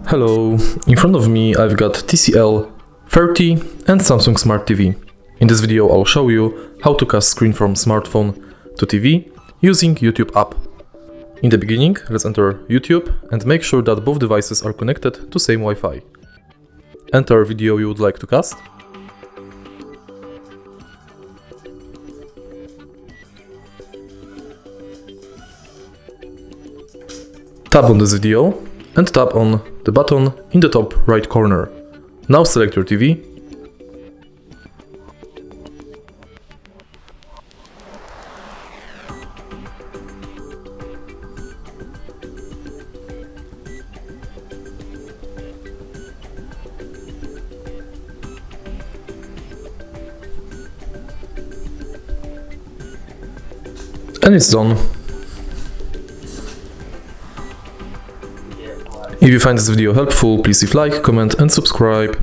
Hello, in front of me I've got TCL 30 and Samsung Smart TV. In this video I'll show you how to cast screen from smartphone to TV using YouTube app. In the beginning, let's enter YouTube and make sure that both devices are connected to same Wi-Fi. Enter video you would like to cast. Tap on this video and tap on the button in the top right corner. Now select your TV. And it's done. If you find this video helpful, please leave like, comment and subscribe.